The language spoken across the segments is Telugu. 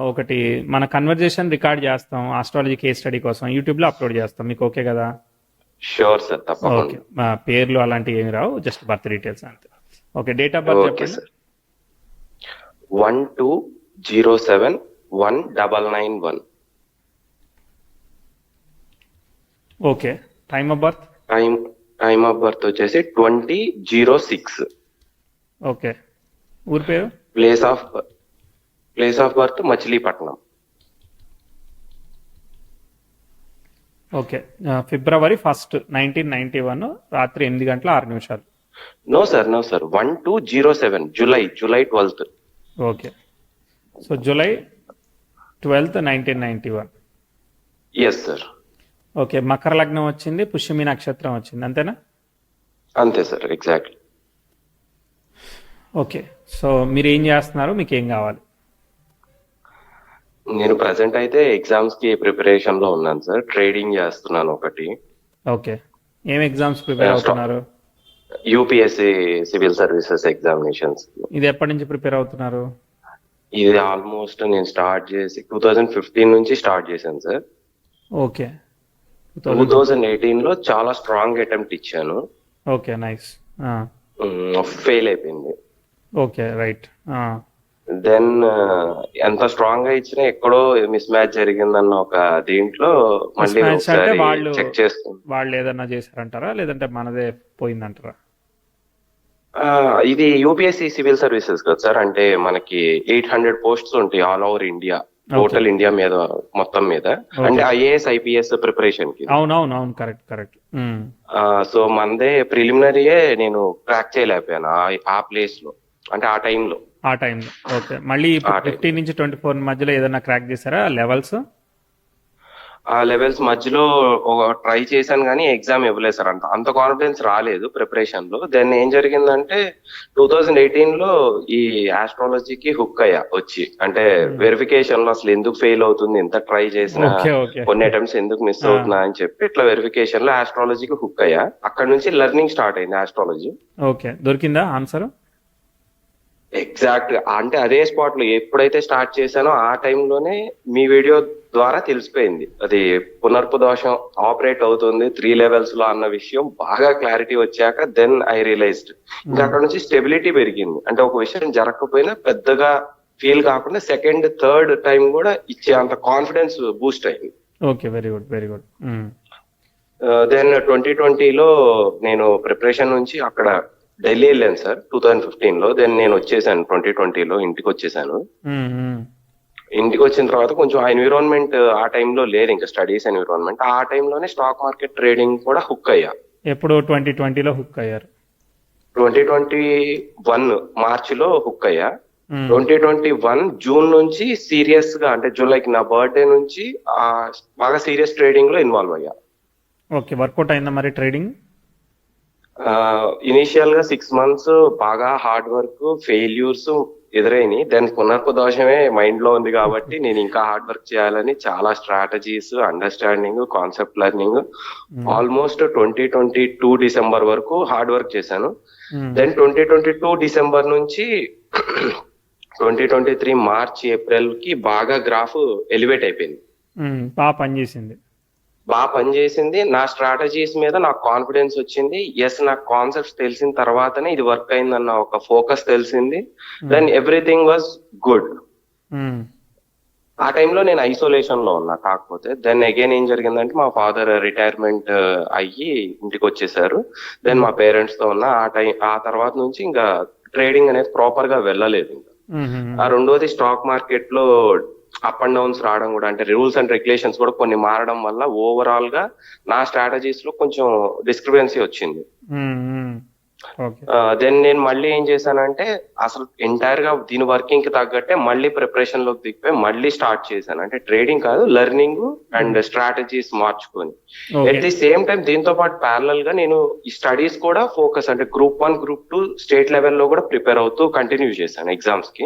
ఒకటి మన కన్వర్జేషన్ రికార్డ్ చేస్తాం ఆస్ట్రాలజీ కేస్ స్టడీ కోసం యూట్యూబ్లో అప్లోడ్ చేస్తాం. మీకు ఓకే కదా? Sure sir, okay. తప్పకుండా. పేర్లు అలాంటివి ఏమి రావు, జస్ట్ బర్త్ డీటెయిల్స్ అంతే. Okay, date of birth okay చెప్పండి. Sir. 12071991. Okay, time of birth. Time time of birth వచ్చేసి 2006. ఓకే, ఊరి పేరు. Place of birth Machilipatnam. Okay, February 1, 1991 రాత్రి 8:06. No sir, 1207 July 12th. Okay, so July 12, 1991. Yes sir. Okay, Makar లగ్నం వచ్చింది, పుష్యమి నక్షత్రం వచ్చింది, అంతేనా? అంతే సార్, ఎగ్జాక్ట్లీ. ఓకే, సో మీరు ఏం చేస్తున్నారు, మీకు ఏం కావాలి? నేను ప్రజెంట్ అయితే ఎగ్జామ్స్ కి ప్రిపరేషన్ లో ఉన్నాను సార్. ట్రేడింగ్ చేస్తున్నాను ఒకటి. ఓకే, ఏం ఎగ్జామ్స్ ప్రిపేర్ అవుతున్నారు? UPSC civil services examinations. ఇది ఎప్పటి నుంచి ప్రిపేర్ అవుతున్నారు? ఇది ఆల్మోస్ట్ నేను స్టార్ట్ చేసి 2015 నుంచి స్టార్ట్ చేశాను సార్. ఓకే, 2018 లో చాలా స్ట్రాంగ్ అటెంప్ట్ ఇచ్చాను. Okay, nice. ఫెయిల్ అయిపోయింది. Okay, right. దెన్ ఎంత స్ట్రాంగ్ గా ఇచ్చినా ఎక్కడో మిస్ మ్యాచ్ జరిగిందన్న ఒక దీంట్లో మళ్ళీ అంటే ఒకసారి వాళ్ళు చెక్ చేసుకున్నాను. వాళ్ళు ఏదన్నా చేశారంటారా, లేదంటే మనదే పోయిందంటారా? ఇది యూపీఎస్సి సివిల్ సర్వీసెస్ కదా సార్. అంటే మనకి 800 పోస్ట్స్ ఉంటాయి all over India, total India మీద మొత్తం మీద. అంటే ఐఏఎస్ ఐపీఎస్ ప్రిపరేషన్ కి. అవునవును, కరెక్ట్ కరెక్ట్. సో మనదే ప్రిలిమినరీయే నేను క్రాక్ చేయలేకపోయాను ఆ ప్లేస్ లో, అంటే ఆ టైంలో. ఓకే, మళ్ళీ 15 నుంచి 24 మధ్యలో ఏదైనా క్రాక్ చేశారా లెవెల్స్? ఆ లెవెల్స్ మధ్యలో ట్రై చేశాను కానీ ఎగ్జామ్ ఇవ్వలేదు సార్. అంత కాన్ఫిడెన్స్ రాలేదు ప్రిపరేషన్ లో. దెన్ ఏం జరిగిందంటే 2018 లో ఈ ఆస్ట్రాలజీకి హుక్ అయ్యా వచ్చి. అంటే వెరిఫికేషన్ లో అసలు ఎందుకు ఫెయిల్ అవుతుంది, ఎంత ట్రై చేసినా కొన్ని అటెంప్ట్స్ ఎందుకు మిస్ అవుతున్నా అని చెప్పి ఇట్లా వెరిఫికేషన్ లో ఆస్ట్రాలజీకి హుక్ అయ్యా. అక్కడ నుంచి లెర్నింగ్ స్టార్ట్ అయింది ఆస్ట్రాలజీ. ఓకే, దొరికిందా ఆన్సర్? ఎగ్జాక్ట్, అంటే అదే స్పాట్ లో ఎప్పుడైతే స్టార్ట్ చేశానో ఆ టైంలోనే మీ వీడియో ద్వారా తెలిసిపోయింది అది పునర్పు దోషం ఆపరేట్ అవుతుంది 3 లెవెల్స్ లో అన్న విషయం బాగా క్లారిటీ వచ్చాక దెన్ ఐ రియలైజ్డ్. ఇంకా అక్కడ నుంచి స్టెబిలిటీ పెరిగింది. అంటే ఒక విషయం జరగకపోయినా పెద్దగా ఫీల్ కాకుండా సెకండ్ థర్డ్ టైం కూడా ఇచ్చే అంత కాన్ఫిడెన్స్ బూస్ట్ అయింది. Okay, very good very good. Then 2020లో నేను ప్రిపరేషన్ నుంచి అక్కడ ఢిల్లీ వెళ్ళాను సార్ 2015 లో. దెన్ నేను వచ్చేసాను 2020లో, ఇంటికి వచ్చేసాను. ఇంటికి వచ్చిన తర్వాత కొంచెం ఆ ఎన్విరాన్మెంట్ ఆ టైంలో లేదు, ఇంకా స్టడీస్ ఎన్విరాన్మెంట్. ఆ టైంలోనే స్టాక్ మార్కెట్ ట్రేడింగ్ కూడా హుక్ అయ్యా. ఎప్పుడు 2020లో హుక్ అయ్యారు? 2021 మార్చిలో హుక్ అయ్యా. 2021 జూన్ నుంచి సీరియస్ గా, అంటే జూలైకి నా బర్త్డే నుంచి బాగా సీరియస్ ట్రేడింగ్ లో ఇన్వాల్వ్ అయ్యా. ఓకే, వర్కౌట్ అయిందా మరి ట్రేడింగ్? ఇనిషియల్ గా 6 months బాగా హార్డ్ వర్క్, ఫెయిల్యూర్స్ ఎదురైనాయి. దెన్ పునర్పు దోషమే మైండ్ లో ఉంది కాబట్టి నేను ఇంకా హార్డ్ వర్క్ చేయాలని చాలా strategies, understanding, concept learning almost 2022 December వరకు హార్డ్ వర్క్ చేశాను. దెన్ 2022 డిసెంబర్ నుంచి 2023 మార్చ్ ఏప్రిల్ కి బాగా గ్రాఫ్ ఎలివేట్ అయిపోయింది. బాగా పనిచేసింది. నా స్ట్రాటజీస్ మీద నాకు కాన్ఫిడెన్స్ వచ్చింది. ఎస్, నాకు కాన్సెప్ట్స్ తెలిసిన తర్వాతనే ఇది వర్క్ అయిందన్న ఒక ఫోకస్ తెలిసింది. Then everything was good. ఆ టైంలో నేను ఐసోలేషన్ లో ఉన్నా. కాకపోతే దెన్ అగైన్ ఏం జరిగిందంటే మా ఫాదర్ రిటైర్మెంట్ అయ్యి ఇంటికి వచ్చేసారు. దెన్ మా పేరెంట్స్ తో ఉన్నా. ఆ తర్వాత నుంచి ఇంకా ట్రేడింగ్ అనేది ప్రాపర్ గా వెళ్ళలేదు. ఇంకా ఆ రెండోది స్టాక్ మార్కెట్ లో అప్ అండ్ డౌన్స్ రావడం కూడా, అంటే రూల్స్ అండ్ రెగ్యులేషన్స్ కూడా కొన్ని మారడం వల్ల ఓవరాల్ గా నా స్ట్రాటజీస్ లో కొంచెం డిస్క్రిపెన్సీ వచ్చింది. దెన్ నేను మళ్ళీ ఏం చేశానంటే అసలు ఎంటైర్ గా దీని వర్కింగ్ కి తగ్గట్టే మళ్ళీ ప్రిపరేషన్ లోకి దిగిపోయి మళ్ళీ స్టార్ట్ చేశాను. అంటే ట్రేడింగ్ కాదు, లెర్నింగ్ అండ్ స్ట్రాటజీస్ మార్చుకొని. ఎట్ ది సేమ్ టైం దీంతో పాటు ప్యారలల్ గా నేను ఈ స్టడీస్ కూడా ఫోకస్, అంటే Group 1 Group 2 స్టేట్ లెవెల్లో కూడా ప్రిపేర్ అవుతూ కంటిన్యూ చేశాను ఎగ్జామ్స్ కి.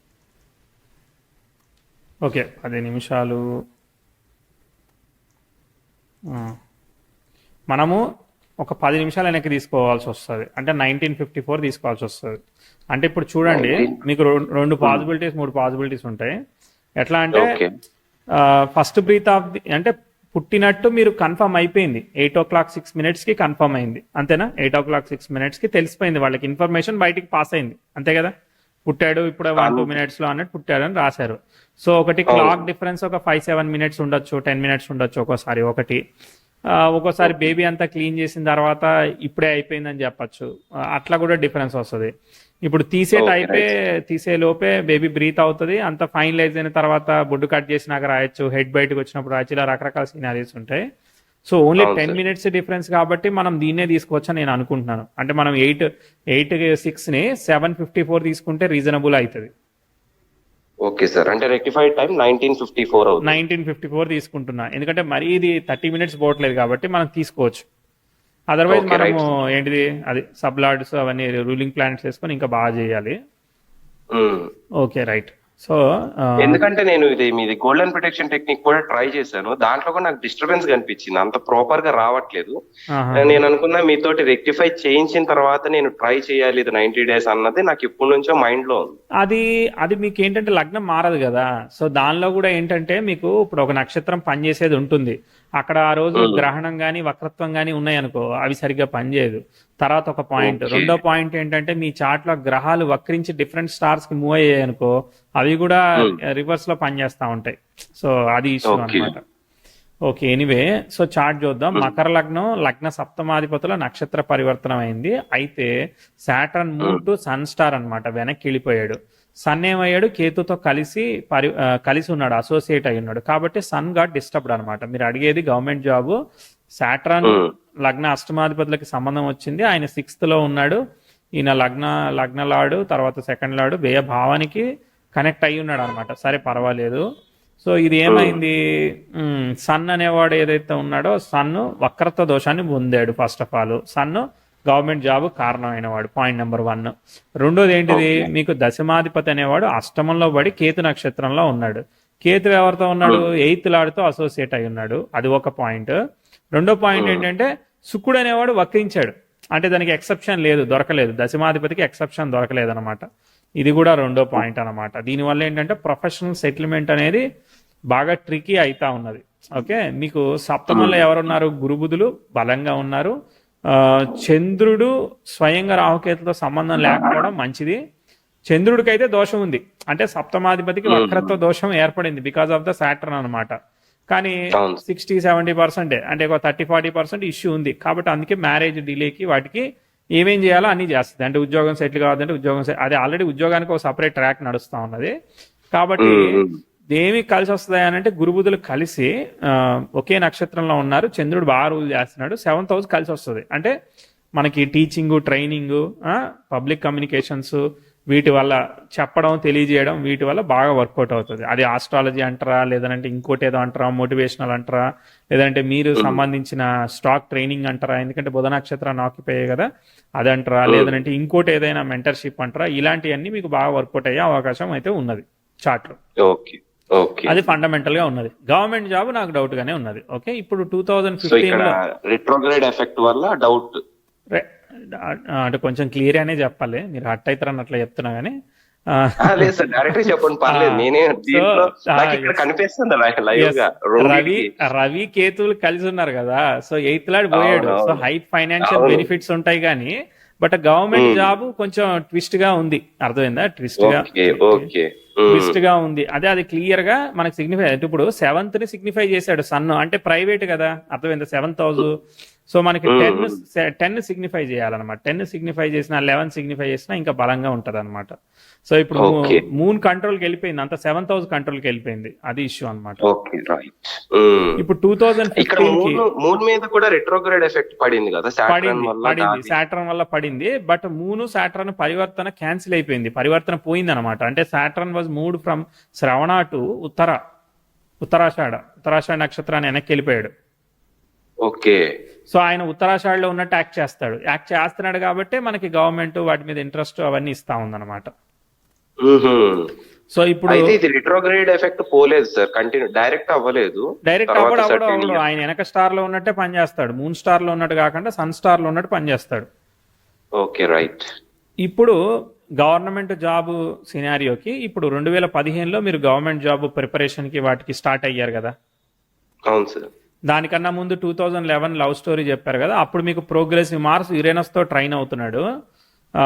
ఓకే 10 నిమిషాలు. ఆ, మనము ఒక 10 నిమిషాలు వెనక్కి తీసుకోవాల్సి వస్తుంది, అంటే 1954 తీసుకోవాల్సి వస్తుంది. అంటే ఇప్పుడు చూడండి, 19. మీకు రెండు పాసిబిలిటీస్, మూడు పాసిబిలిటీస్ ఉంటాయి. ఎట్లా అంటే okay. First breath of the అంటే పుట్టినట్టు మీరు కన్ఫర్మ్ అయిపోయింది 8:06 కన్ఫర్మ్ అయింది, అంతేనా? 8:06 తెలిసిపోయింది, వాళ్ళకి ఇన్ఫర్మేషన్ బయటికి పాస్ అయింది, అంతే కదా? పుట్టాడు ఇప్పుడు 1-2 మినిట్స్లో అన్నట్టు పుట్టాడు అని రాశారు. సో ఒకటి క్లాక్ డిఫరెన్స్ ఒక 5-7 మినిట్స్ ఉండొచ్చు, 10 మినిట్స్ ఉండొచ్చు ఒక్కోసారి. ఒకటి ఒక్కోసారి బేబీ అంతా క్లీన్ చేసిన తర్వాత ఇప్పుడే అయిపోయిందని చెప్పచ్చు, అట్లా కూడా డిఫరెన్స్ వస్తుంది. ఇప్పుడు తీసే లోపే బేబీ బ్రీత్ అవుతుంది, అంత ఫైనలైజ్ అయిన తర్వాత బొడ్డు కట్ చేసినాక రాయొచ్చు, హెడ్ బయటకు వచ్చినప్పుడు రాయొచ్చు, ఇలా రకరకాల సినారీస్ ఉంటాయి. సో ఓన్లీ 10 మినిట్స్ డిఫరెన్స్ కాబట్టి మనం దీన్నే తీసుకోవచ్చని నేను అనుకుంటున్నాను. అంటే మనం 8:06ని 7:54 తీసుకుంటే రీజనబుల్ అవుతుంది. ఓకే సార్, అంటే రెక్టిఫైడ్ టైం 1954 అవుతుంది. 1954 తీసుకుంటున్నా, ఎందుకంటే మరీ ఇది 30 మినిట్స్ పోవట్లేదు కాబట్టి మనం తీసుకోవచ్చు. అదర్వైజ్ Okay, మనము ఏంటిది అది సబ్లాడ్స్ అవన్నీ రూలింగ్ ప్లానెట్స్ వేసుకొని ఇంకా బాగా చేయాలి. Okay right. సో ఎందుకంటే నేను మీది గోల్డెన్ ప్రొటెక్షన్ టెక్నిక్ కూడా ట్రై చేశాను, దాంట్లో కూడా నాకు డిస్టర్బెన్స్ కనిపించింది, అంత ప్రాపర్ గా రావట్లేదు. నేను అనుకున్నా మీతోటి రెక్టిఫై చేయించిన తర్వాత నేను ట్రై చేయాలి ఇది 90 days అన్నది నాకు ఇప్పటి నుంచో మైండ్ లో ఉంది. అది మీకు ఏంటంటే లగ్నం మారదు కదా, సో దానిలో కూడా ఏంటంటే మీకు ఇప్పుడు ఒక నక్షత్రం పనిచేసేది ఉంటుంది, అక్కడ ఆ రోజు గ్రహణం కానీ వక్రత్వం కానీ ఉన్నాయనుకో అవి సరిగ్గా పనిచేయదు. తర్వాత ఒక పాయింట్, రెండో పాయింట్ ఏంటంటే మీ చార్ట్ లో గ్రహాలు వక్రించి డిఫరెంట్ స్టార్స్ కి మూవ్ అయ్యాయి అనుకో అవి కూడా రివర్స్ లో పనిచేస్తా ఉంటాయి. సో అది ఇష్యూ అన్నమాట. ఓకే, ఎనీవే, సో చార్ట్ చూద్దాం. మకర లగ్నం, లగ్న సప్తమాధిపతుల నక్షత్ర పరివర్తనం అయింది. అయితే Saturn move to sun star అన్నమాట, వెనక్కి వెళ్ళిపోయాడు. సన్ ఏమయ్యాడు, కేతుతో కలిసి ఉన్నాడు, అసోసియేట్ అయి ఉన్నాడు, కాబట్టి సన్ గా డిస్టర్బ్డ్ అనమాట. మీరు అడిగేది గవర్నమెంట్ జాబ్. సాటర్న్ లగ్న అష్టమాధిపతులకి సంబంధం వచ్చింది, ఆయన 6th లో ఉన్నాడు. ఈయన లగ్న లాడు, తర్వాత సెకండ్ లాడు, వ్యయ భావానికి కనెక్ట్ అయి ఉన్నాడు అనమాట. సరే పర్వాలేదు. సో ఇది ఏమైంది, సన్ అనేవాడు ఏదైతే ఉన్నాడో సన్ వక్రత్వ దోషాన్ని పొందాడు. First of all sun government job కారణమైన వాడు, పాయింట్ నెంబర్ 1. రెండోది ఏంటిది, మీకు దశమాధిపతి అనేవాడు అష్టమంలో పడి కేతు నక్షత్రంలో ఉన్నాడు. కేతు ఎవరితో ఉన్నాడు, 8th లాడుతో అసోసియేట్ అయి ఉన్నాడు, అది ఒక పాయింట్. రెండో పాయింట్ ఏంటంటే శుక్రుడు అనేవాడు వక్రించాడు, అంటే దానికి ఎక్సెప్షన్ లేదు, దొరకలేదు, దశమాధిపతికి ఎక్సెప్షన్ దొరకలేదు అనమాట. ఇది కూడా రెండో పాయింట్ అనమాట. దీనివల్ల ఏంటంటే ప్రొఫెషనల్ సెటిల్మెంట్ అనేది బాగా ట్రికీ అవుతా ఉన్నది. ఓకే, మీకు సప్తమంలో ఎవరున్నారు, గురుబుధులు బలంగా ఉన్నారు. చంద్రుడు స్వయంగా రాహుకేతులతో సంబంధం లేకపోవడం మంచిది. చంద్రుడికైతే దోషం ఉంది, అంటే సప్తమాధిపతికి వక్రత్వ దోషం ఏర్పడింది బికాస్ ఆఫ్ ద సాటర్న్ అనమాట. కానీ 60-70% అంటే ఒక 30-40% ఇష్యూ ఉంది. కాబట్టి అందుకే మ్యారేజ్ డిలేకి వాటికి ఏమేం చేయాలో అన్ని చేస్తుంది. అంటే ఉద్యోగం సెటిల్ కావాలంటే ఉద్యోగం అది ఆల్రెడీ ఉద్యోగానికి ఒక సపరేట్ ట్రాక్ నడుస్తూ ఉన్నది. కాబట్టి దేమి కలిసి వస్తాయి అని అంటే గురుబుధులు కలిసి ఒకే నక్షత్రంలో ఉన్నారు, చంద్రుడు బాగా రూల్ చేస్తున్నాడు, 7th house కలిసి వస్తుంది. అంటే మనకి టీచింగ్, ట్రైనింగ్, పబ్లిక్ కమ్యూనికేషన్స్, వీటి వల్ల చెప్పడం, తెలియజేయడం, వీటి వల్ల బాగా వర్కౌట్ అవుతుంది. అది ఆస్ట్రాలజీ అంటారా, లేదంటే ఇంకోటి ఏదో అంటారా, మోటివేషనల్ అంటారా, లేదంటే మీరు సంబంధించిన స్టాక్ ట్రైనింగ్ అంటారా, ఎందుకంటే బుధ నక్షత్రాన్ని ఆక్యుపై కదా అది అంటారా, లేదంటే ఇంకోటి ఏదైనా మెంటర్షిప్ అంటారా, ఇలాంటివన్నీ మీకు బాగా వర్కౌట్ అయ్యే అవకాశం అయితే ఉన్నది చార్ట్ లో. అది ఫండమెంటల్ గా ఉన్నది. గవర్నమెంట్ జాబ్ నాకు డౌట్ గానే ఉన్నది. ఓకే, ఇప్పుడు 2015 లో రెట్రోగ్రేడ్ ఎఫెక్ట్ వల్ల డౌట్ అంటే కొంచెం క్లియర్ అనే చెప్పాలి, మీరు హట్ అవుతారని అట్లా చెప్తున్నా గానీ చెప్పండి పర్లేదు. నేనే రవి కేతువులు కలిసి ఉన్నారు కదా, సో 8th లాడ్ పోయాడు. సో హై ఫైనాన్షియల్ బెనిఫిట్స్ ఉంటాయి కానీ బట్ గవర్నమెంట్ జాబ్ కొంచెం ట్విస్ట్ గా ఉంది, అర్థమైందా? ట్విస్ట్ గా ఉంది. అది క్లియర్ గా మనకి సిగ్నిఫై. ఇప్పుడు 7th ని సిగ్నిఫై చేశాడు సన్, అంటే ప్రైవేట్ కదా, అర్థమైందా? 7th house. సో మనకి 10 సిగ్నిఫై చేయాలన్నమాట. 10 సిగ్నిఫై చేసిన 11 సిగ్నిఫై చేసినా ఇంకా బలంగా ఉంటది అనమాట. సో ఇప్పుడు మూన్ కంట్రోల్కి వెళ్ళిపోయింది, అంత 7th house కంట్రోల్కి వెళ్ళిపోయింది, అది ఇష్యూ అనమాట. ఇప్పుడు 2015 మూన్ మీద కూడా రెట్రోగ్రేడ్ ఎఫెక్ట్ పడింది కదా, సాటర్న్ వల్ల పడింది. బట్ మూన్ సాటర్న్ పరివర్తన క్యాన్సిల్ అయిపోయింది, పరివర్తన పోయింది అనమాట. అంటే సాటర్న్ వాజ్ మూవ్డ్ ఫ్రమ్ శ్రవణ టు ఉత్తరాషాఢ నక్షత్రాన్ని వెనక్కి వెళ్ళిపోయాడు. ఓకే, సో ఆయన ఉత్తరాషాఢలో ఉన్నట్టు యాక్ట్ చేస్తున్నాడు కాబట్టి మనకి గవర్నమెంట్ వాటి మీద ఇంట్రెస్ట్ అవన్నీ ఇస్తా ఉందన్నమాట. సో ఇప్పుడు అయితే ఇది రిట్రోగ్రేడ్ ఎఫెక్ట్ పోలేదు సార్, కంటిన్యూ డైరెక్ట్ అవ్వలేదు. డైరెక్ట్ తర్వాత అవ్వడు అవ్వడు certain అవ్వడు years. ఆయన వెనక స్టార్ లో ఉన్నట్టే పనిచేస్తాడు, మూన్ స్టార్ లో ఉన్నట్టు కాకుండా సన్ స్టార్ లో ఉన్నట్టు పనిచేస్తాడు. Okay right. ఇప్పుడు గవర్నమెంట్ జాబ్ సినారియోకి ఇప్పుడు 2015లో మీరు గవర్నమెంట్ జాబ్ ప్రిపరేషన్ కి వాటికి స్టార్ట్ అయ్యారు కదా. అవును సార్. దానికన్నా ముందు 2011 లవ్ స్టోరీ చెప్పారు కదా, అప్పుడు మీకు ప్రోగ్రెసివ్ మార్స్ యురేనస్ తో ట్రైన్ అవుతున్నాడు. ఆ,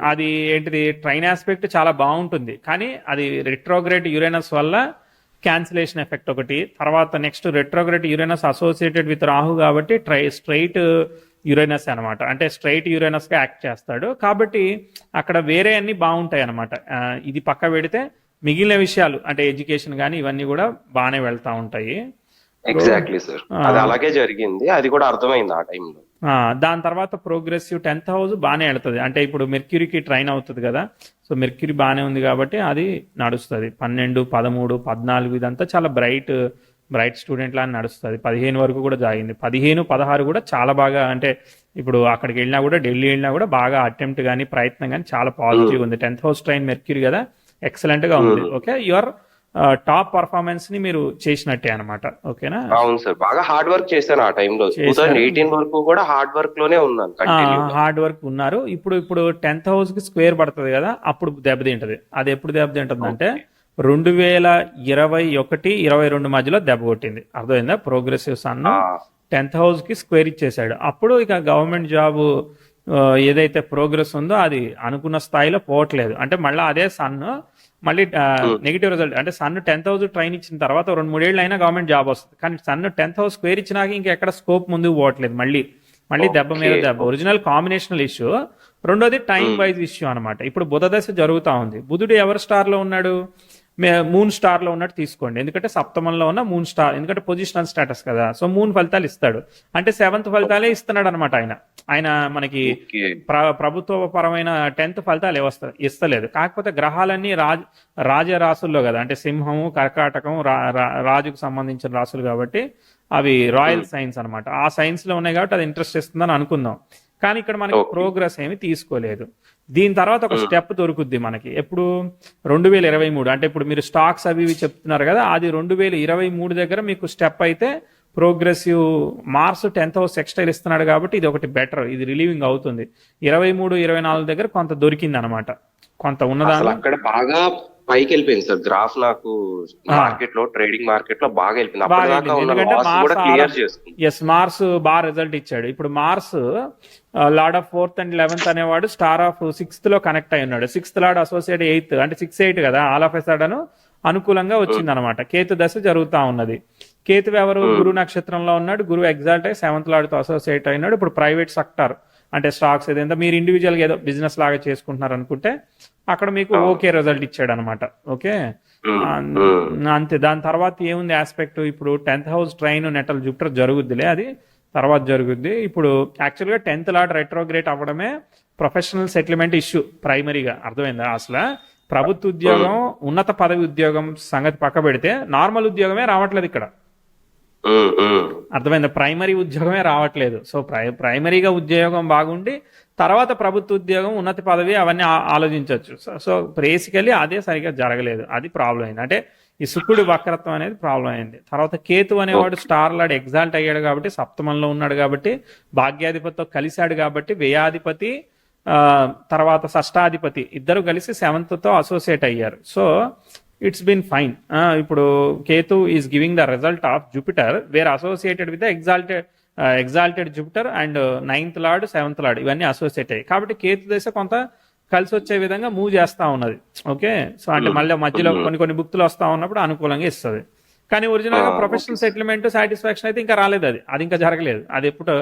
అది ఏంటిది ట్రైన్ ఆస్పెక్ట్ చాలా బాగుంటుంది, కానీ అది రెట్రోగ్రేడ్ యురేనస్ వల్ల క్యాన్సిలేషన్ ఎఫెక్ట్ ఒకటి, తర్వాత next retrograde Uranus associated with Rahu కాబట్టి స్ట్రైట్ యురేనస్ అనమాట, అంటే స్ట్రైట్ యురేనస్ గా యాక్ట్ చేస్తాడు. కాబట్టి అక్కడ వేరే అన్ని బాగుంటాయి అనమాట. ఇది పక్క పెడితే మిగిలిన విషయాలు అంటే ఎడ్యుకేషన్ కానీ ఇవన్నీ కూడా బాగానే వెళ్తా ఉంటాయి. ఎగ్జాక్ట్లీ సార్, అది అలాగే జరిగింది, అది కూడా అర్థమైంది ఆ టైంలో. దాని తర్వాత ప్రోగ్రెసివ్ 10th హౌస్ బాగానే వెళ్తుంది, అంటే ఇప్పుడు మెర్క్యూరీకి ట్రైన్ అవుతుంది కదా. సో మెర్క్యూరీ బాగానే ఉంది కాబట్టి అది నడుస్తుంది. 12, 13, 14 ఇదంతా చాలా బ్రైట్ స్టూడెంట్ లా నడుస్తుంది. 15 వరకు కూడా జాగింది. 15, 16 కూడా చాలా బాగా, అంటే ఇప్పుడు అక్కడికి వెళ్ళినా కూడా ఢిల్లీ వెళ్ళినా కూడా బాగా అటెంప్ట్ కానీ ప్రయత్నం కానీ చాలా పాజిటివ్ ఉంది. 10th హౌస్ ట్రైన్ మెర్క్యూరీ కదా, ఎక్సలెంట్ గా ఉంది. ఓకే, యువర్ టాప్ పర్ఫార్మెన్స్ ని మీరు చేసినట్టే అనమాట. ఓకేనా? అవును సార్, బాగా హార్డ్ వర్క్ చేశాను ఆ టైంలో. 2018 వరకు కూడా హార్డ్ వర్క్ లోనే ఉన్నాను. హార్డ్ వర్క్ ఉన్నారు. ఇప్పుడు 10th హౌస్ కి స్క్వేర్ పడుతుంది కదా, అప్పుడు దెబ్బతింటది. అది ఎప్పుడు దెబ్బతింటది అంటే 2021, 22 మధ్యలో దెబ్బ కొట్టింది. అర్థమైందా? ప్రోగ్రెసివ్ సన్ 10th హౌస్ కి స్క్వేర్ ఇచ్చేసాడు. అప్పుడు ఇక గవర్నమెంట్ జాబ్ ఏదైతే ప్రోగ్రెస్ ఉందో అది అనుకున్న స్థాయిలో పోవట్లేదు. అంటే మళ్ళీ అదే సన్ మళ్ళీ నెగిటివ్ రిజల్ట్, అంటే సన్ 10th హౌస్ ట్రైన్ ఇచ్చిన తర్వాత 2-3 ఏళ్ళు అయినా గవర్నమెంట్ జాబ్ వస్తుంది. కానీ సన్ 10th హౌస్ స్క్వేర్ ఇచ్చినాక ఇంకెక్కడ స్కోప్ ముందుకు పోవట్లేదు. మళ్ళీ దెబ్బ మీద దెబ్బ. ఒరిజినల్ కాంబినేషనల్ ఇష్యూ, రెండోది టైం వైజ్ ఇష్యూ అనమాట. ఇప్పుడు బుధ దశ జరుగుతా ఉంది. బుధుడు ఎవరి స్టార్ లో ఉన్నాడు? మూన్ స్టార్ లో ఉన్నట్టు తీసుకోండి, ఎందుకంటే సప్తమంలో ఉన్న మూన్ స్టార్, ఎందుకంటే పొజిషనల్ స్టేటస్ కదా. సో మూన్ ఫలితాలు ఇస్తాడు, అంటే 7th ఫలితాలే ఇస్తున్నాడు అనమాట. ఆయన మనకి ప్రభుత్వ పరమైన 10th ఫలితాలు ఇస్తలేదు. కాకపోతే గ్రహాలన్నీ రాజరాశుల్లో కదా, అంటే సింహము, కర్కాటకం రాజుకు సంబంధించిన రాశులు కాబట్టి అవి రాయల్ సైన్స్ అనమాట. ఆ సైన్స్ లో ఉన్నాయి కాబట్టి అది ఇంట్రెస్ట్ ఇస్తుందని అనుకుందాం. కానీ ఇక్కడ మనకి ప్రోగ్రెస్ ఏమి తీసుకోలేదు. దీని తర్వాత ఒక స్టెప్ దొరుకుద్ది మనకి ఎప్పుడు? 2023, అంటే ఇప్పుడు మీరు స్టాక్స్ అవి ఇవి చెప్తున్నారు కదా, అది 2023 దగ్గర మీకు స్టెప్ అయితే progressive Mars 10th house sextile ఇస్తున్నాడు కాబట్టి ఇది ఒకటి బెటర్, ఇది రిలీవింగ్ అవుతుంది. 23, 24 దగ్గర కొంత దొరికింది అనమాట, కొంత ఉన్నదాన్ని. అక్కడ బాగా పైకి వెళ్ళిపోయింది సార్ గ్రాఫ్, నాకు మార్కెట్ లో ట్రేడింగ్ మార్కెట్ లో బాగా వెళ్ళిపోయింది. ఎందుకంటే మార్స్ బాగా రిజల్ట్ ఇచ్చాడు. ఇప్పుడు Mars lord of 4th and 11th అనేవాడు స్టార్ ఆఫ్ 6th లో కనెక్ట్ అయి ఉన్నాడు. 6th లార్డ్ అసోసియేట్ 8th, అంటే 6-8 కదా, ఆల్ ఆఫ్ ఎ సడన్ అనుకూలంగా వచ్చింది అనమాట. కేతు దశ జరుగుతా ఉన్నది. కేతు ఎవరు? గురు నక్షత్రంలో ఉన్నాడు. గురు ఎగ్జాల్ట్ అయ్యి 7th లార్డ్ తో అసోసియేట్ అయినాడు. ఇప్పుడు ప్రైవేట్ సెక్టార్ అంటే స్టాక్స్ ఏదైనా మీరు ఇండివిజువల్ గా ఏదో బిజినెస్ లాగా చేసుకుంటున్నారు అనుకుంటే అక్కడ మీకు ఓకే రిజల్ట్ ఇచ్చాడు అనమాట. ఓకే, అంతే. దాని తర్వాత ఏముంది ఆస్పెక్ట్? ఇప్పుడు 10th house trine natal Jupiter జరుగుద్దిలే, అది తర్వాత జరుగుద్ది. ఇప్పుడు యాక్చువల్ గా 10th లార్డ్ రెట్రోగ్రేట్ అవ్వడమే ప్రొఫెషనల్ సెటిల్మెంట్ ఇష్యూ ప్రైమరీగా. అర్థమైందా? అసలు ప్రభుత్వ ఉద్యోగం, ఉన్నత పదవి ఉద్యోగం సంగతి పక్క పెడితే నార్మల్ ఉద్యోగమే రావట్లేదు ఇక్కడ. అర్థమైందా? ప్రైమరీ ఉద్యోగమే రావట్లేదు. సో ప్రైమరీగా ఉద్యోగం బాగుండి తర్వాత ప్రభుత్వ ఉద్యోగం, ఉన్నత పదవి అవన్నీ ఆలోచించవచ్చు. సో బేసికలీ అదే సరిగ్గా జరగలేదు, అది ప్రాబ్లం అయింది. అంటే ఈ శుక్రుడి వక్రత్వం అనేది ప్రాబ్లం అయింది. తర్వాత కేతు అనేవాడు స్టార్ లార్డ్ ఎగ్జాల్ట్ అయ్యాడు కాబట్టి, సప్తమంలో ఉన్నాడు కాబట్టి, భాగ్యాధిపతితో కలిశాడు కాబట్టి, వ్యయాధిపతి తర్వాత షష్టాధిపతి ఇద్దరు కలిసి 7th తో అసోసియేట్ అయ్యారు. So it's been fine. ఇప్పుడు Ketu is giving the result of Jupiter where associated with exalted Jupiter and 9th lord, 7th lord ఇవన్నీ అసోసియేట్ అయ్యాయి కాబట్టి కేతు దశ కొంత కలిసి వచ్చే విధంగా మూవ్ చేస్తా ఉన్నది. ఓకే, సో అంటే మళ్ళీ మధ్యలో కొన్ని బుక్తులు వస్తా ఉన్నప్పుడు అనుకూలంగా ఇస్తుంది. కానీ ఒరిజినల్ గా ప్రొఫెషనల్ సెటిల్మెంట్ సాటిస్ఫాక్షన్ అయితే ఇంకా రాలేదు, అది ఇంకా జరగలేదు. అది ఎప్పుడు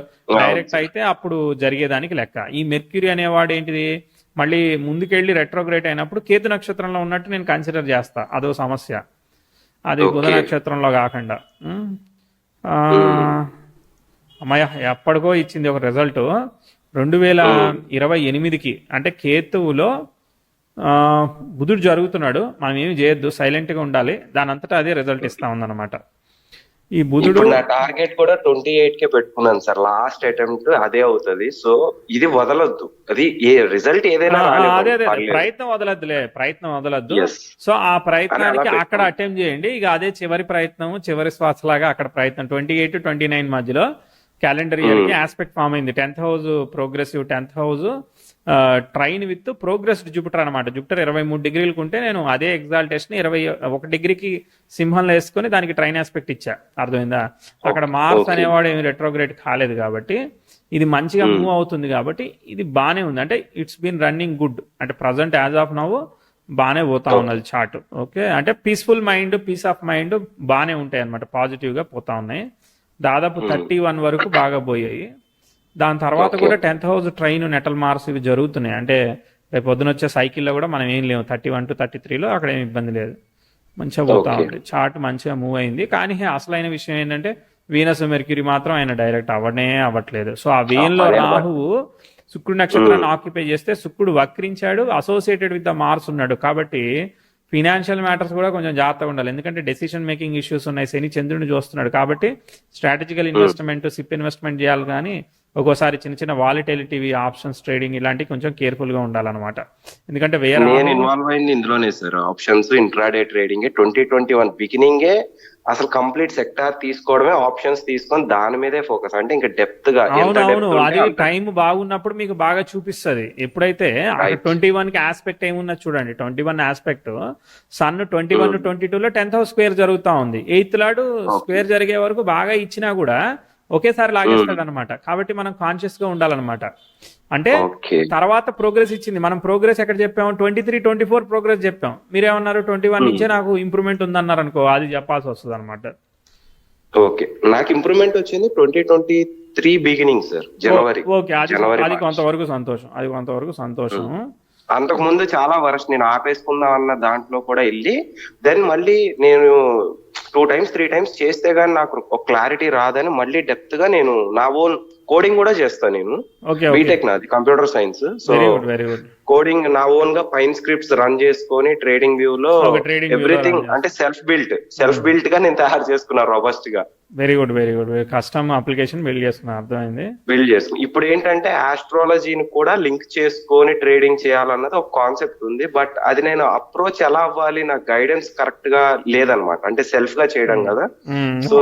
డైరెక్ట్ అయితే అప్పుడు జరిగేదానికి లెక్క. ఈ మెర్క్యూరీ అనేవాడు ఏంటిది? మళ్ళీ ముందుకెళ్ళి రెట్రోగ్రేట్ అయినప్పుడు కేతు నక్షత్రంలో ఉన్నట్టు నేను కన్సిడర్ చేస్తా, అదో సమస్య. అది బుధ నక్షత్రంలో కాకుండా. అమ్మాయ ఎప్పటికో ఇచ్చింది ఒక రిజల్ట్ 2028కి, అంటే కేతువులో బుధుడు జరుగుతున్నాడు. మనం ఏమి చేయొద్దు, సైలెంట్ గా ఉండాలి, దాని అంతటా అదే రిజల్ట్ ఇస్తా ఉందన్నమాట. ఈ బుధుడు ఇప్పుడు నా టార్గెట్ కూడా 28 కే పెట్టుకున్నాను సార్. లాస్ట్ అటెంప్ట్ అదే అవుతది. సో ఇది వదలొద్దు. అది ఏ రిజల్ట్ ఏదైనా అదే రానివ్వండి, అదే పర్లేదు. ప్రయత్నం వదలద్దులే, ప్రయత్నం వదలద్దు. ఎస్ సో ఆ అని ప్రయత్నానికి అలా అక్కడ పెట్టుకున్నాను. అటెంప్ట్ చేయండి. ఇక అదే చివరి ప్రయత్నం, చివరి శ్వాస లాగా అక్కడ ప్రయత్నం 28-29 మధ్యలో క్యాలెండర్ ఇయర్ కి ఆస్పెక్ట్ ఫామ్ అయింది. 10th house progressive, 10th house train with progressed Jupiter అనమాట. జూపిటర్ 23 డిగ్రీలకు ఉంటే నేను అదే ఎగ్జాల్టేషన్ 21 డిగ్రీకి సింహంలో వేసుకొని దానికి ట్రైన్ ఆస్పెక్ట్ ఇచ్చా. అర్థమైందా? అక్కడ మార్స్ ఓకే అనేవాడు ఏమి రెట్రోగ్రేడ్ కాలేదు కాబట్టి ఇది మంచిగా మూవ్ అవుతుంది కాబట్టి ఇది బానే ఉంది. అంటే ఇట్స్ బీన్ రన్నింగ్ గుడ్. అంటే ప్రజెంట్ యాజ్ ఆఫ్ నవ్ బానే పోతా ఉన్నది చార్ట్. ఓకే, అంటే peaceful mind, peace of mind బానే ఉంటాయి అనమాట, పాజిటివ్ గా పోతా ఉన్నాయి. దాదాపు 31 వరకు బాగా పోయాయి. దాని తర్వాత ఓకే కూడా 10th house trine, natal Mars ఇవి జరుగుతున్నాయి. అంటే రేపు పొద్దున వచ్చే సైకిల్లో కూడా మనం ఏం లేవు. 31-33లో అక్కడ ఏమి ఇబ్బంది లేదు, మంచిగా పోతా ఓకే ఉంది. చార్ట్ మంచిగా మూవ్ అయింది. కానీ అసలైన విషయం ఏంటంటే వీనస్ మెర్క్యూరీ మాత్రం ఆయన డైరెక్ట్ అవ్వట్లేదు. సో ఆ వ్యయంలో అవ్వనే అవ్వదు. రాహువు శుక్రుడి నక్షత్రాన్ని ఆక్యుపై చేస్తే శుక్రుడు వక్రించాడు, అసోసియేటెడ్ విత్ ద మార్స్ ఉన్నాడు. కాబట్టి ఫినాన్షియల్ మ్యాటర్స్ కూడా కొంచెం జాగ్రత్తగా ఉండాలి. ఎందుకంటే డెసిషన్ మేకింగ్ ఇష్యూస్ ఉన్నాయి. శని చంద్రుడిని చూస్తున్నాడు కాబట్టి స్ట్రాటజికల్ ఇన్వెస్ట్మెంట్, సిప్ ఇన్వెస్ట్మెంట్ చేయాలి. కానీ ఒక్కోసారి చిన్న చిన్న వాలిటిలిటీ ఆప్షన్స్ ట్రేడింగ్ ఇలాంటివి కొంచెం కేర్ఫుల్ గా ఉండాలన్నమాట. ఎందుకంటే వేరే నేను ఇన్వాల్వ్ అయింది ఇందులోనే సార్. ఆప్షన్స్, ఇంట్రాడే ట్రేడింగ్ 2021 బిగినింగే అసలు కంప్లీట్ సెక్టార్ తీసుకోవడమే, ఆప్షన్స్ తీసుకొని దాని మీదే ఫోకస్. అంటే ఇంకా డెప్త్ గా ఎంత అవునవును, డెప్త్ ఉంటే అది అంత టైం బాగున్నప్పుడు మీకు బాగా చూపిస్తుంది. ఎప్పుడైతే అక్కడ రైట్. 21 కి ఆస్పెక్ట్ ఏమున్నది చూడండి. 21 ఆస్పెక్ట్ సన్ 21-22లో 10th హౌస్ స్క్వేర్ జరుగుతా ఉంది. 8th లాడు ఓకే స్క్వేర్ జరిగే వరకు బాగా ఇచ్చినా కూడా ఒకేసారి లాగేస్తాడు అనమాట. కాబట్టి మనం కాన్షియస్ గా ఉండాలన్నమాట. అంటే ఓకే తర్వాత ప్రోగ్రెస్ ఇచ్చింది. మనం ప్రోగ్రెస్ ఎక్కడ చెప్పాము? 23-24 ప్రోగ్రెస్ చెప్పాం. మీరేమన్నారు? 21 నుంచే నాకు ఇంప్రూవ్మెంట్ ఉందన్నారు అనుకో, అది చెప్పాల్సి వస్తుంది అనమాట. ఓకే నాకు ఇంప్రూవ్మెంట్ వచ్చింది 2023 బిగినింగ్ సార్. ఓకే, అది జనవరి అది మార్చ్. కొంతవరకు సంతోషం, అది కొంతవరకు సంతోషం. అంతకు ముందు చాలా వరస్ట్, నేను ఆపేసుకుందాం అన్న దాంట్లో కూడా వెళ్ళి దెన్ మళ్ళీ నేను 2 times 3 times చేస్తే గానీ నాకు ఒక క్లారిటీ రాదని మళ్ళీ డెప్త్ గా నేను నా ఓన్ కోడింగ్ కూడా చేస్తాను. నేను ఓకే ఓకే, బీటెక్ నాది computer science. So very good very good. Coding నా ఓన్ గా పైన్ స్క్రిప్ట్స్ రన్ చేసుకొని ట్రేడింగ్ వ్యూ లో ఒక ట్రేడింగ్ ఎవ్రీథింగ్ అంటే సెల్ఫ్ బిల్ట్ గా నేను తయారు చేసుకున్నాను రోబస్ట్ గా. Very good very good. Custom application build చేసుకున్నా, అర్థమైంది. బిల్డ్ చేసుకుని ఇప్పుడు ఏంటంటే ఆస్ట్రాలజీని కూడా లింక్ చేసుకొని ట్రేడింగ్ చేయాలన్నది ఒక కాన్సెప్ట్ ఉంది. బట్ అది నేను అప్రోచ్ ఎలా అవ్వాలి, నా గైడెన్స్ కరెక్ట్ గా లేదనమాట. అంటే సెల్ఫ్ గా చేయడం కదా. సో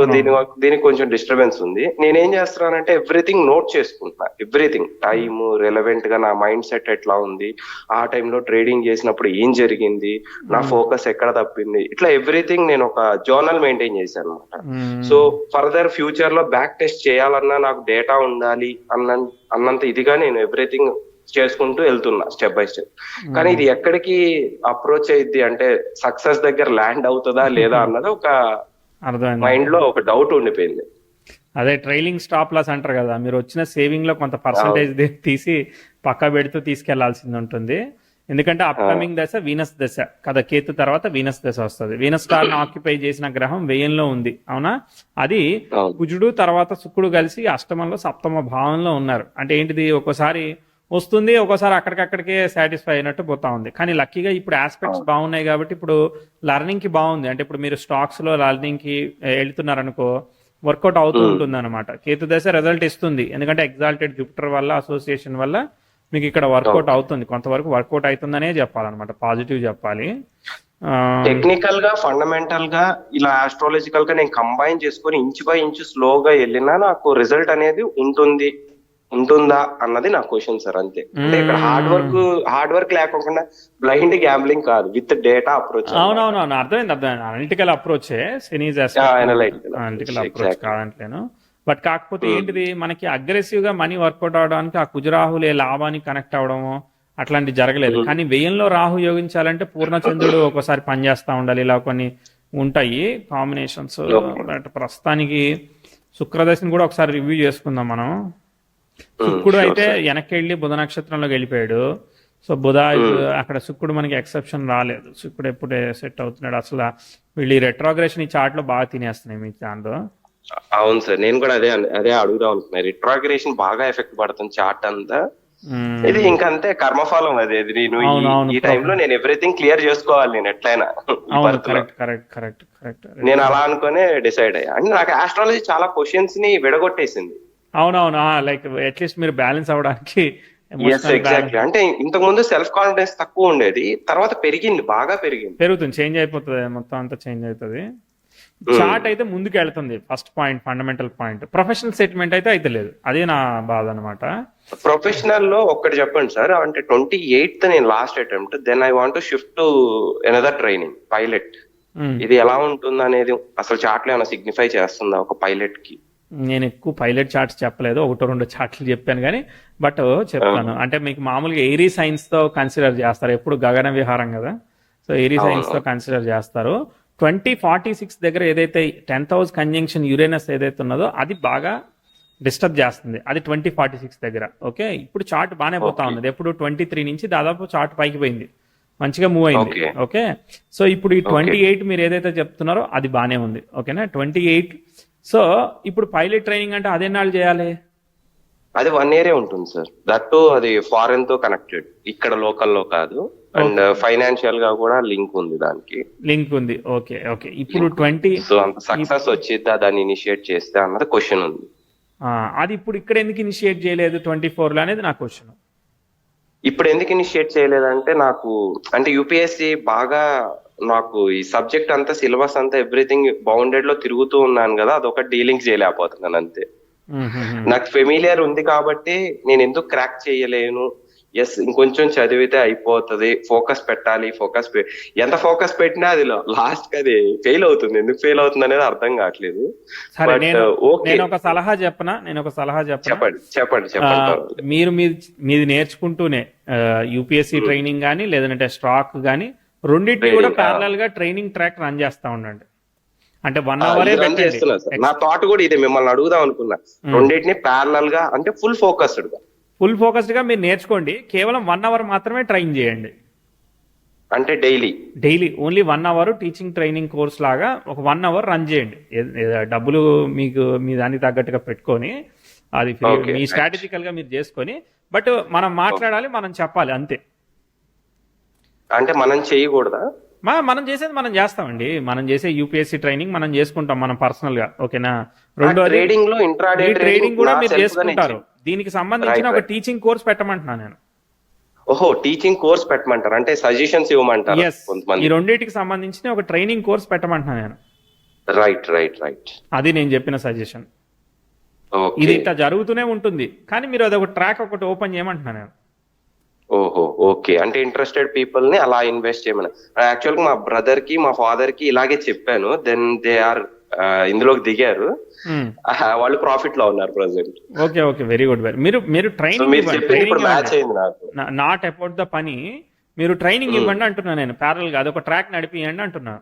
దీనికి కొంచెం డిస్టర్బెన్స్ ఉంది. నేనేం చేస్తున్నానంటే ఎవ్రీథింగ్ నోట్ చేసుకుంటున్నా. ఎవ్రీథింగ్ టైమ్ రిలవెంట్ గా నా మైండ్ సెట్ ఎట్లా ఉంది, ఆ టైంలో ట్రేడింగ్ చేసినప్పుడు ఏం జరిగింది, నా ఫోకస్ ఎక్కడ తప్పింది, ఇట్లా ఎవ్రీథింగ్ నేను ఒక జర్నల్ మెయింటైన్ చేశాను అనమాట. సో ఫర్దర్ ఫ్యూచర్ లో బ్యాక్ టెస్ట్ చేయాలన్నా నాకు డేటా ఉండాలి అన్నంత ఇదిగా నేను ఎవ్రీథింగ్ చేసుకుంటూ వెళ్తున్నా స్టెప్ బై స్టెప్. కానీ ఇది ఎక్కడికి అప్రోచ్ అయ్యిద్ది అంటే సక్సెస్ దగ్గర ల్యాండ్ అవుతుందా లేదా అన్నది ఒక మైండ్ లో ఒక డౌట్ ఉండిపోయింది. అదే ట్రైలింగ్ స్టాప్ లాస్ అంటారు కదా. మీరు వచ్చిన సేవింగ్ లో కొంత పర్సంటేజ్ తీసి పక్క పెడుతూ తీసుకెళ్లాల్సింది ఉంటుంది. ఎందుకంటే అప్కమింగ్ దశ వీనస్ దశ కదా. కేతు తర్వాత వీనస్ దశ వస్తుంది. వీనస్ స్టార్ ని ఆక్యుపై చేసిన గ్రహం వ్యయంలో ఉంది, అవునా? అది కుజుడు తర్వాత శుక్రుడు కలిసి అష్టమంలో సప్తమ భావంలో ఉన్నారు. అంటే ఏంటిది? ఒక్కోసారి వస్తుంది, ఒక్కోసారి అక్కడికక్కడికే సాటిస్ఫై అయినట్టు పోతా ఉంది. కానీ లక్కీగా ఇప్పుడు ఆస్పెక్ట్స్ బాగున్నాయి కాబట్టి ఇప్పుడు లర్నింగ్ కి బాగుంది. అంటే ఇప్పుడు మీరు స్టాక్స్ లో లర్నింగ్ కి వెళ్తున్నారనుకో, వర్కౌట్ అవుతూ ఉంటుంది అనమాట. కేతు దశ రిజల్ట్ ఇస్తుంది. ఎందుకంటే ఎగ్జాల్టెడ్ జూపిటర్ వల్ల, అసోసియేషన్ వల్ల మీకు ఇక్కడ వర్కౌట్ అవుతుంది. కొంతవరకు వర్కౌట్ అవుతుందనే చెప్పాలన్నమాట, పాజిటివ్ చెప్పాలి. టెక్నికల్ గా, ఫండమెంటల్ గా, ఇలా ఆస్ట్రాలజికల్ గా నేను కంబైన్ చేసుకొని ఇంచు బై ఇంచు స్లోగా వెళ్ళినా నాకు రిజల్ట్ అనేది ఉంటుందా అన్నది నా క్వశ్చన్ సార్. అంతే. అంటే ఇక్కడ హార్డ్ వర్క్ లేకుండా బ్లైండ్ గ్యాంబ్లింగ్ కాదు, విత్ డేటా అప్రోచ్. అవునవును, అర్థమైంది. అనలిటికల్ అప్రోచే శనీస్ అనలిటికల్ అప్రోచ్ కాదంటలేను. బట్ కాకపోతే ఏంటిది, మనకి అగ్రెసివ్ గా మనీ వర్కౌట్ అవడానికి ఆ కుజరాహులే లాభానికి కనెక్ట్ అవడము అట్లాంటి జరగలేదు. కానీ వ్యయంలో రాహు యోగించాలంటే పూర్ణచంద్రుడు ఒక్కోసారి పనిచేస్తా ఉండాలి. ఇలా కొన్ని ఉంటాయి కాంబినేషన్స్. ప్రస్తుతానికి శుక్రదశని కూడా ఒకసారి రివ్యూ చేసుకుందాం మనం. శుక్రుడు అయితే వెనక్కి వెళ్ళి బుధ నక్షత్రంలోకి వెళ్ళిపోయాడు. సో బుధ అక్కడ శుక్రుడు మనకి ఎక్సెప్షన్ రాలేదు. శుక్రుడు ఎప్పుడే సెట్ అవుతున్నాడు. అసలు వీళ్ళు రెట్రోగ్రెషన్ ఈ చార్ట్ లో బాగా తినేస్తున్నాయి మీ దాంట్లో. అవును సార్, నేను కూడా అదే అడుగుదాం అనుకున్నా. రిట్రాగ్రేషన్ బాగా ఎఫెక్ట్ పడుతుంది చార్ట్ అంతా. ఇది ఇంకంతే కర్మఫలం అది. అది నేను అవును ఈ టైంలో నేను ఎవ్రీథింగ్ క్లియర్ చేసుకోవాలి నేను ఎట్లయినా అవును birth లో. కరెక్ట్ నేను అలా అనుకునే డిసైడ్ అయ్యా. అంటే నాకు ఆస్ట్రాలజీ చాలా క్వశ్చన్స్ ని విడగొట్టేసింది. అవునవును లైక్ అట్లీస్ట్ మీరు బ్యాలెన్స్ అవ్వడానికి ఎస్ ఎమోషనల్ ఎగ్జాక్ట్లీ. అంటే ఇంతకు ముందు సెల్ఫ్ కాన్ఫిడెన్స్ తక్కువ ఉండేది, తర్వాత పెరిగింది, బాగా పెరిగింది. పెరుగుతుంది, చేంజ్ అయిపోతుంది, మొత్తం అంతా చేంజ్ అవుతుంది. చార్ట్ అయితే ముందుకు వెళ్తుంది, first point, fundamental point. Professional settlement అయితే లేదు, అదే నా బాధ అనమాట. ప్రొఫెషనల్ లో ఒక్కటి చెప్పండి సార్. అంటే 28th నేను last attempt, then I want shift to another training pilot. ఇది ఎలా ఉంటుంది అనేది అసలు చార్ట్ లో ఏమైనా సిగ్నిఫై చేస్తుందా ఒక పైలట్ కి? నేను ఎక్కువ పైలట్ చార్ట్స్ చెప్పలేదు, ఒకటో రెండు చార్ట్లు చెప్పాను కానీ, బట్ చెప్తాను. అంటే మీకు మామూలుగా ఎయిరీ సైన్స్ తో కన్సిడర్ చేస్తారు, ఎప్పుడు గగన విహారం కదా, సో ఎయిరీ సైన్స్ తో కన్సిడర్ చేస్తారు. 2046 దగ్గర ఏదైతే 10th హౌస్ కంజంక్షన్ యురేనస్ ఏదైతే ఉన్నదో అది బాగా డిస్టర్బ్ చేస్తుంది, అది 2046 దగ్గర. ఓకే, ఇప్పుడు చార్ట్ బాగానే పోతా ఉన్నది. ఎప్పుడు 23 నుంచి దాదాపు చార్ట్ పైకి పోయింది, మంచిగా మూవ్ అయింది. ఓకే, సో ఇప్పుడు ఈ 28 మీరు ఏదైతే చెప్తున్నారో అది బాగానే ఉంది. ఓకేనా, 28. సో ఇప్పుడు పైలట్ ట్రైనింగ్ అంటే అదెన్నాళ్ళు చేయాలి? అది 1 year ఉంటుంది సార్. దట్టు అది ఫారెన్ తో కనెక్టెడ్, ఇక్కడ లోకల్లో కాదు. అండ్ ఫైనాన్షియల్ గా కూడా లింక్ ఉంది, దానికి లింక్ ఉంది. ఓకే ఓకే, ఇప్పుడు 20. సో అంత సక్సెస్ వచ్చిద్దా దాన్ని ఇనిషియేట్ చేస్తే అన్నది క్వశ్చన్ ఉంది. అది ఇప్పుడు ఇక్కడ ఎందుకు ఇనిషియేట్ చేయలేదు 24 లో అనేది నా క్వశ్చన్. ఇప్పుడు ఎందుకు ఇనిషియేట్ చేయలేదంటే, నాకు అంటే యూపీఎస్సి బాగా, నాకు ఈ సబ్జెక్ట్ అంతా సిలబస్ అంతా ఎవ్రీథింగ్ బౌండెడ్ లో తిరుగుతూ ఉన్నాను కదా, అదొక డీలింగ్ చేయలేకపోతున్నాను అంతే. నాకు ఫెమిలియర్ ఉంది కాబట్టి నేను ఎందుకు క్రాక్ చేయలేను, ఎస్ ఇంకొంచెం చదివితే అయిపోతుంది, ఫోకస్ పెట్టాలి, ఎంత ఫోకస్ పెట్టినా అది లాస్ట్ కి అది ఫెయిల్ అవుతుంది. ఎందుకు ఫెయిల్ అవుతుంది అనేది అర్థం కావట్లేదు. నేను ఒక సలహా చెప్పనా? చెప్పండి. మీరు మీది నేర్చుకుంటూనే యూపీఎస్సీ ట్రైనింగ్ కానీ లేదంటే స్టాక్ కానీ రెండింటిని కూడా ప్యారలల్ గా ట్రైనింగ్ ట్రాక్ రన్ చేస్తా ఉండండి. అంటే 1 hour నా థాట్ కూడా ఇదే, మిమ్మల్ని అడుగుదాం అనుకున్నా. రెండింటిని ప్యారలల్ గా అంటే ఫుల్ ఫోకస్డ్ గా మీరు నేర్చుకోండి. కేవలం 1 hour మాత్రమే ట్రైన్ చేయండి, అంటే daily only 1 hour teaching training course లాగా ఒక 1 hour రన్ చేయండి. డబ్బులు మీకు మీ దానికి తగ్గట్టుగా పెట్టుకొని, అది మీ స్ట్రాటజికల్ గా మీరు చేసుకొని, బట్ మనం మాట్లాడాలి, మనం చెప్పాలి అంతే. అంటే మనం చేయకూడదా? మనం చేసేది మనం చేస్తామండి. మనం చేసే యూపీఎస్సీ ట్రైనింగ్ మనం చేసుకుంటాం, మనం పర్సనల్ గా. ఓకేనా, రెండోది ట్రేడింగ్ కూడా మీరు చేసుకుంటారు. దీనికి సంబంధించిన ఒక టీచింగ్ కోర్స్ పెట్టమంటున్నాను నేను. ఓహో, టీచింగ్ కోర్స్ పెట్టమంటారు, అంటే సజెషన్స్ ఇవ్వమంటారు. ఈ రెండింటికి సంబంధించిన ఒక ట్రైనింగ్ కోర్స్ పెట్టమంటున్నాను నేను. రైట్. అది నేను చెప్పిన సజెషన్. ఇది ఇట్లా జరుగుతూనే ఉంటుంది, కానీ మీరు అదొక ట్రాక్ ఒకటి ఓపెన్ చేయమంటున్నాను నేను. ఓహో, ఓకే. అంటే ఇంట్రెస్టెడ్ పీపుల్ ని అలా ఇన్వెస్ట్ చేయమని. యాక్చువల్ గా మా బ్రదర్ కి, మా ఫాదర్ కి ఇలాగే చెప్పాను. దెన్ దే ఆర్ ఇందులోకి దిగారు, వాళ్ళు ప్రాఫిట్ లో ఉన్నారు ప్రెసెంట్. Okay, very good. మీరు ట్రైనింగ్ నాట్ అబౌట్ ద పని, మీరు ట్రైనింగ్ ఇవ్వండి అంటున్నా నేను. ప్యారల్ గా అదొక ట్రాక్ నడిపియండి అంటున్నా.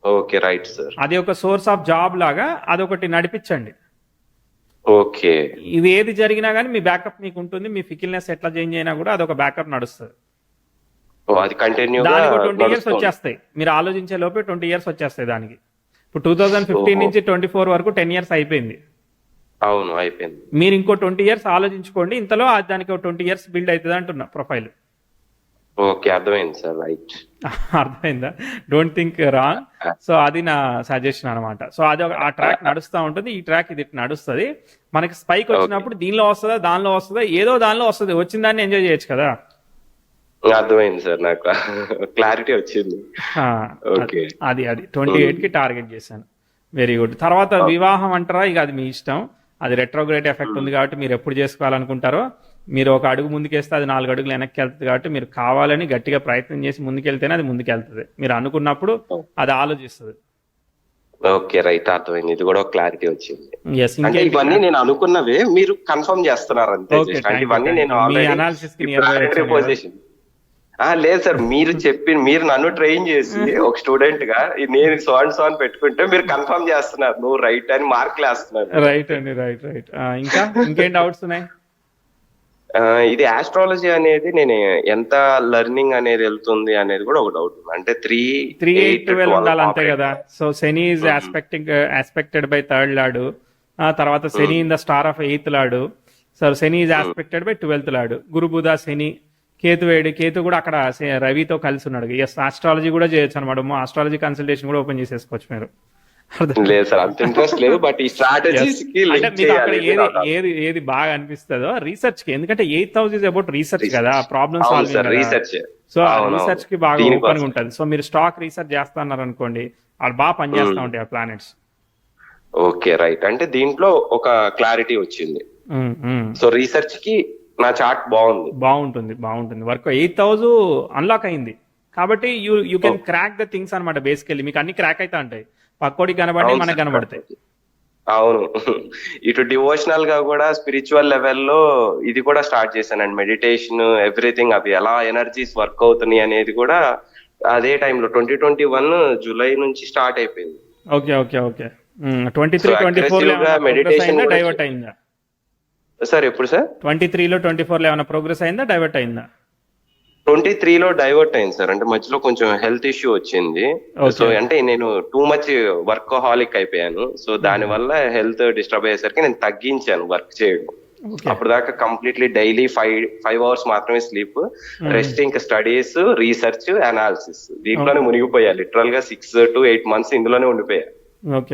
Okay, right sir. అది ఒక సోర్స్ ఆఫ్ జాబ్ లాగా అదొకటి నడిపించండి. ఓకే, ఇది ఏది జరిగినా కానీ మీ బ్యాకప్ మీకు ఉంటుంది. మీ ఫికిల్నెస్ ఎట్లా చేంజ్ అయినా కూడా అదొక బ్యాకప్ నడుస్తుంది. అది కంటిన్యూ దానికి 20 years వచ్చేస్తాయి. మీరు ఆలోచించే లోపే 20 years వచ్చేస్తాయి దానికి. ఇప్పుడు 2015 నుంచి 24 వరకు 10 years అయిపోయింది. అవును, అయిపోయింది. మీరు ఇంకో 20 years ఆలోచించుకోండి, ఇంతలో దానికి 20 years బిల్డ్ అవుతుంది అంటున్నా ప్రొఫైల్. ఓకే, అర్థమైంది సార్. రైట్, అర్థమైందా? Don't think wrong. సో అది నా సజెషన్ అనమాట. సో అది ఆ ట్రాక్ నడుస్తూ ఉంటుంది, ఈ ట్రాక్ ఇది నడుస్తుంది. మనకి స్పైక్ వచ్చినప్పుడు దీనిలో వస్తుందా, దానిలో వస్తుందా, ఏదో దానిలో వస్తుంది, వచ్చిన దాన్ని ఎంజాయ్ చేయొచ్చు కదా. అర్థమైంది సార్, నాకు క్లారిటీ వచ్చింది. అది 28 కి టార్గెట్ చేశాను. Very good. తర్వాత వివాహం అంటారా, ఇక అది మీ ఇష్టం. అది రెట్రోగ్రేడ్ ఎఫెక్ట్ ఉంది కాబట్టి మీరు ఎప్పుడు చేసుకోవాలనుకుంటారో, మీరు ఒక అడుగు ముందుకేస్తే అది 4 అడుగులు వెనక్కి వెళ్తుంది. కాబట్టి మీరు కావాలని గట్టిగా ప్రయత్నం చేసి ముందుకెళ్తేనే అది ముందుకెళ్తుంది. మీరు అనుకున్నప్పుడు అది ఆలోచిస్తుంది. ఓకే, రైట్, అర్థమైంది. ఇది కూడా క్లారిటీ వచ్చింది. ఇవన్నీ నేను అనుకున్నవే, మీరు కన్ఫర్మ్ చేస్తున్నారు అంతే. ఇవన్నీ నేను లేదు సార్, మీరు నన్ను ట్రైన్ చేసి ఒక స్టూడెంట్ గా నేను సోన్ పెట్టుకుంటే మీరు కన్ఫర్మ్ చేస్తున్నారు, నువ్వు రైట్ అని మార్కులు వేస్తున్నారు. రైట్ అండి, రైట్. ఇంకా ఇంకేం డౌట్స్ ఉన్నాయి? ఇది ఆస్ట్రాలజీ అనేది నేను ఎంత లెర్నింగ్ అనేది వెళ్తుంది అనేది కూడా ఒక డౌట్ ఉంది. అంటే 3-8-12 ఉండాలి అంతే కదా. So Shani is aspected by 3rd lord, తర్వాత Shani in the star of 8th lord. So so Shani is aspected by 12th lord, Guru Budh Shani Ketu వేడి, కేతు కూడా అక్కడ రవితో కలిసి ఉన్నాడు. ఎస్, ఆస్ట్రాలజీ కూడా చేయొచ్చు అనమాట. ఆస్ట్రాలజీ కన్సల్టేషన్ కూడా ఓపెన్ చేసేసుకోవచ్చు మీరు. లేదు సార్, అంత ఇంట్రెస్ట్ లేదు, బట్ ఈ స్ట్రాటజీస్ కి అంటే మీకు అక్కడ ఏది బాగా అనిపిస్తుందో రీసెర్చ్ కి, ఎందుకంటే 8th house is about research కదా, ప్రాబ్లమ్ సాల్వింగ్ రీసెర్చ్. సో ఆ రీసెర్చ్ కి బాగా ఓపెన్ గా ఉంటుంది. సో మీరు స్టాక్ రీసెర్చ్ చేస్తున్నారు అనుకోండి, వాళ్ళు బాగా పనిచేస్తూ ఉంటాయి ఆ ప్లానెట్స్. ఓకే రైట్, అంటే దీంట్లో ఒక క్లారిటీ వచ్చింది. సో రీసెర్చ్ కి నా చార్ట్ బాగుంటుంది. వర్క్ 8th house అన్లాక్ అయింది కాబట్టి you can crack the things అనమాట. బేసికల్లీ మీకు అన్ని క్రాక్ అవుతా ఉంటాయి, పక్కోడికి కనబడి మనకు కనబడతాయి. అవును, ఇటు డివోషనల్ గా కూడా స్పిరిచువల్ లెవెల్లో ఇది కూడా స్టార్ట్ చేశానండి, మెడిటేషన్ ఎవ్రీథింగ్. అవి ఎలా ఎనర్జీస్ వర్క్ అవుతున్నాయి అనేది కూడా అదే టైంలో 2021 జూలై నుంచి స్టార్ట్ అయిపోయింది. ఓకే 23-24 మెడిటేషన్ డైవర్ట్ అయిందా సార్? ఎప్పుడు సార్? 23లో 24లో ఏమైనా ప్రోగ్రెస్ అయిందా, డైవర్ట్ అయిందా? 23లో డైవర్ట్ అయింది సార్, అంటే మధ్యలో కొంచెం హెల్త్ ఇష్యూ వచ్చింది. సో అంటే నేను టూ మచ్ వర్కహాలిక్ అయిపోయాను. సో దాని వల్ల హెల్త్ డిస్టర్బ్ అయ్యేసరికి నేను తగ్గించాను వర్క్ చేయడం. అప్పుడు దాకా కంప్లీట్లీ డైలీ 5 hours మాత్రమే స్లీప్, రెస్ట్, ఇంకా స్టడీస్, రీసెర్చ్, అనాలిసిస్ దీంట్లోనే మునిగిపోయా. లిటరల్ గా 6 to 8 months ఇందులోనే ఉండిపోయా. Okay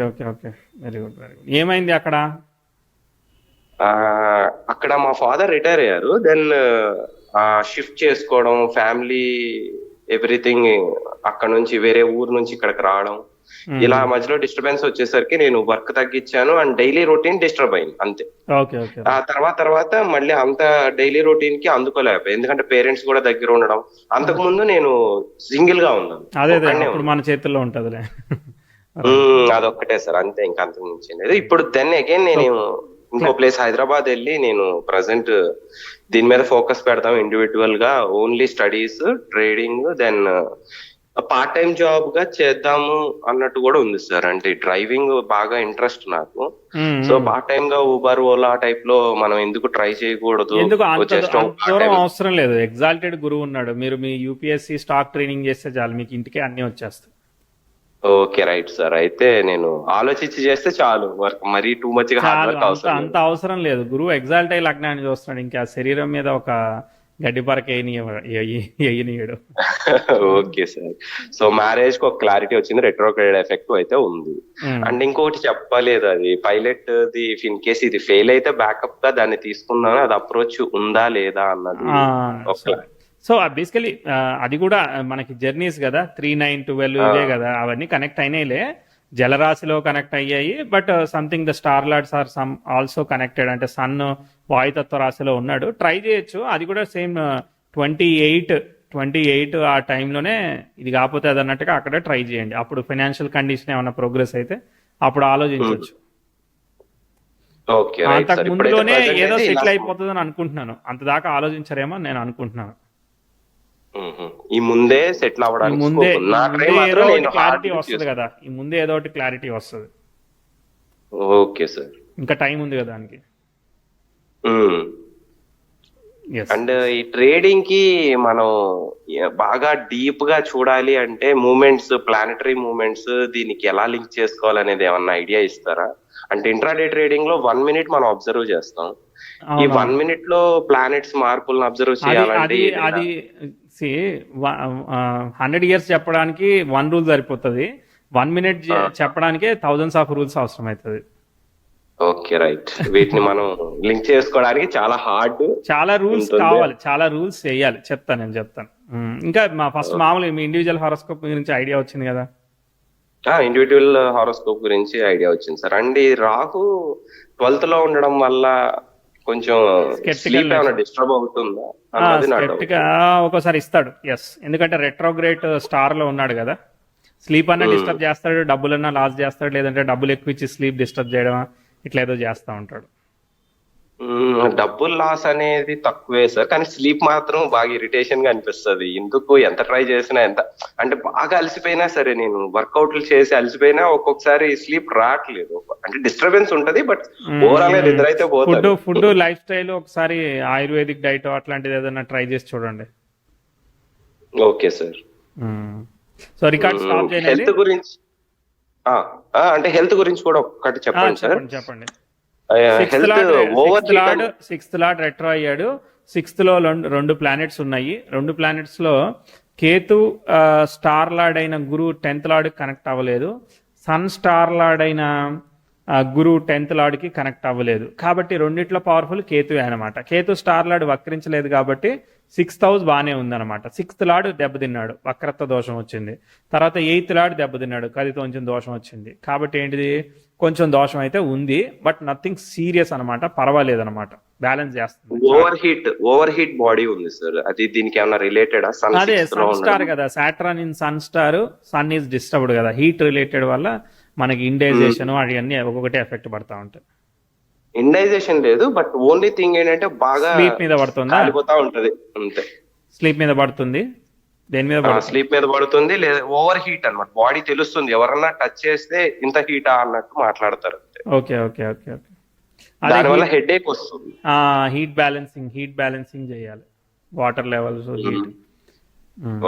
very good. ఏమైంది అక్కడ? అక్కడ మా ఫాదర్ రిటైర్ అయ్యారు. దెన్ షిఫ్ట్ చేసుకోవడం, ఫ్యామిలీ ఎవ్రీథింగ్, అక్కడ నుంచి వేరే ఊరు నుంచి ఇక్కడికి రావడం, ఇలా మధ్యలో డిస్టర్బెన్స్ వచ్చేసరికి నేను వర్క్ తగ్గించాను అండ్ డైలీ రొటీన్ డిస్టర్బ్ అయింది అంతే. ఆ తర్వాత మళ్ళీ అంత డైలీ రొటీన్ కి అందుకోలేకపోయి, ఎందుకంటే పేరెంట్స్ కూడా దగ్గర ఉండడం. అంతకు ముందు నేను సింగిల్ గా ఉన్నాను. మన చేతుల్లో ఉంటదిలే. అదొక్కటే సార్, అంతే, ఇంకా అంతకు మించి లేదు. ఇప్పుడు దెన్ అగైన్ నేను ఇంకో ప్లేస్ హైదరాబాద్ వెళ్ళి నేను ప్రజెంట్ దీని మీద ఫోకస్ పెడతాం, ఇండివిజువల్ గా only studies, trading, then part time job గా చేద్దాము అన్నట్టు కూడా ఉంది సార్. అంటే డ్రైవింగ్ బాగా ఇంట్రెస్ట్ నాకు. సో పార్ట్ టైం గా ఊబర్, ఓలా టైప్ లో మనం ఎందుకు ట్రై చేయకూడదు? అవసరం లేదు, ఎగ్జాల్టెడ్ గురువు ఉన్నాడు. మీరు మీ యూపీఎస్సీ స్టాక్ ట్రైనింగ్ చేస్తే చాలు, మీకు ఇంటికే అన్ని వచ్చేస్తాయి. ఓకే రైట్ సార్, అయితే నేను ఆలోచించి చేస్తే చాలు, వర్క్ మరీ టూ మచ్ గా హార్డ్ వర్క్ అంత అవసరం లేదు. గురువు ఎగ్జాల్ట్ అయ్యి లగ్నాన్ని చూస్తున్నాడు, ఇంకా శరీరం మీద ఒక గడ్డి పరక వేయనీయడు. ఓకే సార్, సో మ్యారేజ్ కి ఒక క్లారిటీ వచ్చింది, రెట్రోగ్రేడ్ ఎఫెక్ట్ అయితే ఉంది. అండ్ ఇంకొకటి చెప్పలేదు, అది పైలట్ ది ఇన్ కేస్ ఇది ఫెయిల్ అయితే బ్యాకప్ గా దాన్ని తీసుకున్నాను, అది అప్రోచ్ ఉందా లేదా అన్నది. సో బేసికలీ అది కూడా మనకి జర్నీస్ కదా, 3, 9, 12 ఇదే కదా, అవన్నీ కనెక్ట్ అయినాయిలే, జలరాశిలో కనెక్ట్ అయ్యాయి. But something the star lords are some also connected, అంటే సన్ వాయుతత్వ రాశిలో ఉన్నాడు. ట్రై చేయొచ్చు, అది కూడా సేమ్ 28 ఆ టైంలోనే ఇది కాకపోతే అది అన్నట్టుగా అక్కడే ట్రై చేయండి. అప్పుడు ఫైనాన్షియల్ కండిషన్ ఏమైనా ప్రోగ్రెస్ అయితే అప్పుడు ఆలోచించవచ్చు. అంతకు ముందులోనే ఏదో సెటిల్ అయిపోతుందని అనుకుంటున్నాను, అంతదాకా ఆలోచించరేమో నేను అనుకుంటున్నాను. ఈ ముందే సెటిల్ అవ్వడానికి క్లారిటీ వస్తుంది కదా, ఈ ముందే ఏదో ఒకటి క్లారిటీ వస్తుంది. ఓకే సార్, ఇంకా టైం ఉంది కదా దానికి. అండ్ ఈ ట్రేడింగ్ కి మనం బాగా డీప్ గా చూడాలి అంటే మూమెంట్స్, ప్లానటరీ మూమెంట్స్, దీనికి ఎలా లింక్ చేసుకోవాలనేది ఏమన్నా ఐడియా ఇస్తారా? అంటే ఇంట్రాడే ట్రేడింగ్ లో 1 minute మనం అబ్జర్వ్ చేస్తాం, ఈ 1 minute లో ప్లానెట్స్ మార్పులను అబ్జర్వ్ చేయాలంటే అది 100 years చెప్పడానికి 1 rule సరిపోతుంది, 1 minute చెప్పడానికి thousands of rules అవసరం అవుతుంది. ఓకే రైట్, వీటిని మనం లింక్ చేసుకోవడానికి చాలా రూల్స్ కావాలి, చాలా రూల్స్ చేయాలి. నేను చెప్తాను. ఇంకా ఫస్ట్ మామూలుగా మీ ఇండివిజువల్ హారోస్కోప్ గురించి ఐడియా వచ్చింది కదా? ఇండివిజువల్ హారోస్కోప్ గురించి ఐడియా వచ్చింది సార్. అండ్ రాహు 12th లో ఉండడం వల్ల కొంచెం డిస్టర్బ్ అవుతుందా? ఒకసారి ఇస్తాడు, ఎస్, ఎందుకంటే రెట్రోగ్రేట్ స్టార్ లో ఉన్నాడు కదా, స్లీప్ అన్నా డిస్టర్బ్ చేస్తాడు, డబ్బులన్నా లాస్ చేస్తాడు, లేదంటే డబ్బులు ఎక్కువ ఇచ్చి స్లీప్ డిస్టర్బ్ చేయడం ఇట్లా ఏదో చేస్తా ఉంటాడు. డబ్బులు లాస్ అనేది తక్కువే సార్, కానీ స్లీప్ మాత్రం బాగా ఇరిటేషన్ గా అనిపిస్తుంది. ఎందుకు ఎంత ట్రై చేసినా, ఎంత అంటే బాగా అలసిపోయినా సరే, నేను వర్కౌట్లు చేసి అలసిపోయినా ఒక్కొక్కసారి స్లీప్ రావట్లేదు. అంటే డిస్టర్బెన్స్ ఉంటది, బట్ ఓవరాల్ గా నిద్ర అయితే పోతుంది. ఫుడ్ లైఫ్ స్టైల్ ఒకసారి ఆయుర్వేదిక్ డైట్ అట్లాంటిది ఏదైనా ట్రై చేసి చూడండి. Okay sir. So record stop చేయండి. హెల్త్ గురించి అంటే హెల్త్ గురించి కూడా ఒక్కటి చెప్పండి సార్. చెప్పండి. హెల్త్ సిక్స్త్ లార్డ్ రెట్రో అయ్యాడు. సిక్స్త్ లో రెండు ప్లానెట్స్ ఉన్నాయి. రెండు ప్లానెట్స్ లో కేతు స్టార్ లార్డ్ అయిన గురు 10th లార్డ్ కనెక్ట్ అవ్వలేదు. సన్ స్టార్ లార్డ్ అయిన గురు 10th లార్డ్ కి కనెక్ట్ అవ్వలేదు. కాబట్టి రెండిట్లో పవర్ఫుల్ కేతువే అనమాట. కేతు స్టార్ లార్డ్ వక్రించలేదు కాబట్టి 6th హౌస్ బాగానే ఉందన్నమాట. 6th లార్డ్ దెబ్బతిన్నాడు, వక్రత్వ దోషం వచ్చింది. తర్వాత 8th లార్డ్ దెబ్బతిన్నాడు, కదితో కొంచెం దోషం వచ్చింది. కాబట్టి ఏంటిది, కొంచెం దోషం అయితే ఉంది, బట్ నథింగ్ సీరియస్ అనమాట, పర్వాలేదు అనమాట, బ్యాలెన్స్ చేస్తుంది. ఓవర్ హీట్ బాడీ ఉంది సార్, అది దీనికి ఏమైనా రిలేటెడ్? అదే సన్ స్టార్ కదా, Saturn in sun star, sun is disturbed కదా, హీట్ రిలేటెడ్ వల్ల మనకి ఇండైజేషన్ అవన్నీ ఒక్కొక్కటి ఎఫెక్ట్ పడతా ఉంటాయి. ఇండైజేషన్ లేదు, బట్ ఓన్లీ థింగ్ ఏంటంటే బాగా స్లీప్ మీద పడుతుందా? కాలిపోతా ఉంటది అంతే. స్లీప్ మీద పడుతుంది, దేని మీద పడుతుంది? స్లీప్ మీద పడుతుంది, లేదా ఓవర్ హీట్ అన్నమాట. బాడీ తెలుస్తుంది, ఎవరన్నా టచ్ చేస్తే ఇంత హీటా అన్నట్టు మాట్లాడతారు అంతే. Okay okay okay okay. దానివల్ల హెడ్ ఏక్ వస్తుంది. హీట్ బ్యాలెన్సింగ్ చేయాలి, వాటర్ లెవెల్స్, హీట్.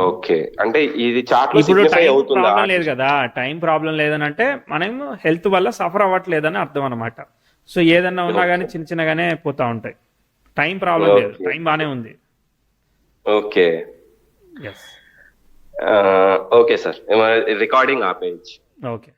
ఓకే, అంటే ఇది చార్ట్ ఇప్పుడు టైం ప్రాబ్లం లేదు కదా, టైం ప్రాబ్లం లేదని అంటే మనం హెల్త్ వల్ల సఫర్ అవ్వట్లేదని అర్థం అనమాట. సో ఏదన్నా ఉన్నా కానీ చిన్న చిన్నగానే పోతా ఉంటాయి, టైం ప్రాబ్లం లేదు, టైం బానే ఉంది. Okay yes okay sir, recording ఆపేయచ్చు. ఓకే.